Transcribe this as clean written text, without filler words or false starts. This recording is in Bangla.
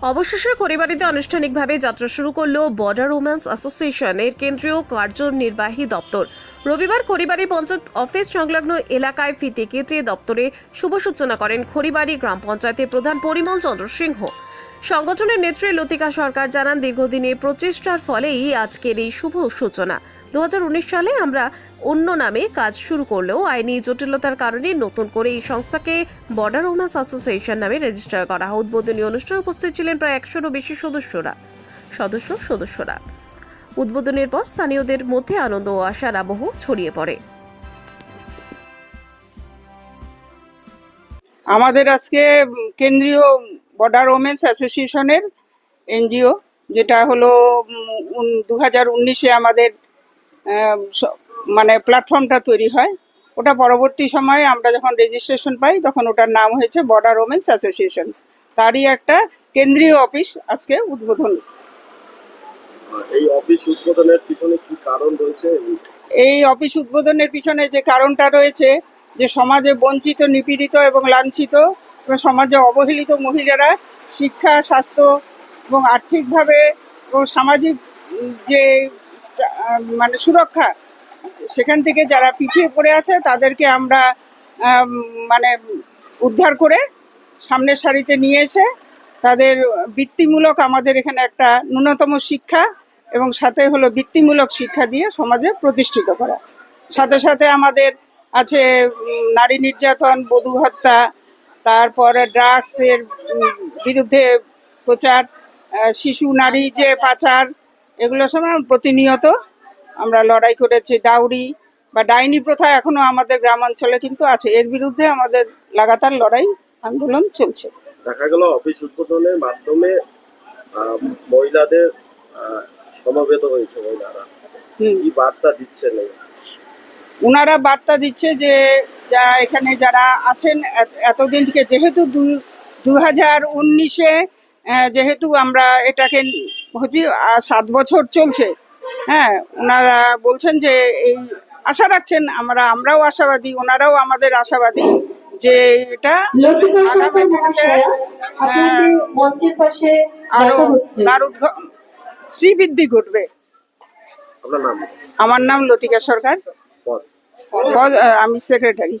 অবশেষে খড়িবাড়িতে আনুষ্ঠানিকভাবে যাত্রা শুরু করল বর্ডার ওমেন্স অ্যাসোসিয়েশনের কেন্দ্রীয় কার্যনির্বাহী দপ্তর। রবিবার খড়িবাড়ি পঞ্চায়েত অফিস সংলগ্ন এলাকায় ফিতে কেটে দপ্তরে শুভ সূচনা করেন খড়িবাড়ি গ্রাম পঞ্চায়েতের প্রধান পরিমল চন্দ্র সিংহ। সংগঠনের নেত্রী লতিকা সরকার জানান, দীর্ঘদিনের প্রচেষ্টার ফলেই আজকের এই শুভ সূচনা। 2019 সালে আমরা অন্য নামে কাজ শুরু করলেও আইনি জটিলতার কারণে নতুন করে এই সংস্থাকে বর্ডার ওমেন্স অ্যাসোসিয়েশন নামে রেজিস্টার করা হয়। উদ্বোধনী অনুষ্ঠানে উপস্থিত ছিলেন প্রায় 100-রও বেশি সদস্যরা। উদ্বোধনের পর স্থানীয়দের মধ্যে আনন্দ ও আশার আবহ ছড়িয়ে পড়ে। আমাদের আজকে কেন্দ্রীয় বর্ডার ওমেন্স অ্যাসোসিয়েশনের এনজিও, যেটা হলো 2019-এ আমাদের মানে প্ল্যাটফর্মটা তৈরি হয়। ওটা পরবর্তী সময়ে আমরা যখন রেজিস্ট্রেশন পাই তখন ওটার নাম হয়েছে বর্ডার ওমেন্স অ্যাসোসিয়েশন। তারই একটা কেন্দ্রীয় অফিস আজকে উদ্বোধন। এই অফিস উদ্বোধনের পিছনে কি কারণ রয়েছে? এই অফিস উদ্বোধনের পিছনে যে কারণটা রয়েছে, যে সমাজে বঞ্চিত, নিপীড়িত এবং লাঞ্ছিত এবং সমাজে অবহেলিত মহিলারা শিক্ষা, স্বাস্থ্য এবং আর্থিকভাবে এবং সামাজিক যে মানে সুরক্ষা, সেখান থেকে যারা পিছিয়ে পড়ে আছে তাদেরকে আমরা মানে উদ্ধার করে সামনের সারিতে নিয়ে এসে তাদের বৃত্তিমূলক, আমাদের এখানে একটা ন্যূনতম শিক্ষা এবং সাথে হলো বৃত্তিমূলক শিক্ষা দিয়ে সমাজে প্রতিষ্ঠিত করা। সাথে সাথে আমাদের আছে নারী নির্যাতন, বধূ হত্যা, তারপরে ড্রাগসের বিরুদ্ধে প্রচার, শিশু নারী যে পাচার, এগুলো সব প্রতিনিয়ত আমরা লড়াই করেছি। ডাউরি বা ডাইনি প্রথা এখনো আমাদের গ্রাম অঞ্চলে কিন্তু আছে, এর বিরুদ্ধে আমাদের লাগাতার লড়াই আন্দোলন চলছে। দেখা গেল অফিস উদ্বোধনের মাধ্যমে মহিলাদের সমবেত হয়েছে। মহিলারা কি বার্তা দিচ্ছেন? ওনারা বার্তা দিচ্ছে যে যা এখানে যারা আছেন এতদিন থেকে, যেহেতু 2019-এ যেহেতু আমরা এটাকে হচ্ছে 7 বছর চলছে, হ্যাঁ, ওনারা বলছেন যে এই আশা রাখছেন, আমরাও আশাবাদী, ওনারাও আমাদের আশাবাদী যে এটা আগামী দিনে আরো শ্রীবৃদ্ধি ঘটবে। আপনার নাম? আমার নাম লতিকা সরকার, আমি সেক্রেটারি।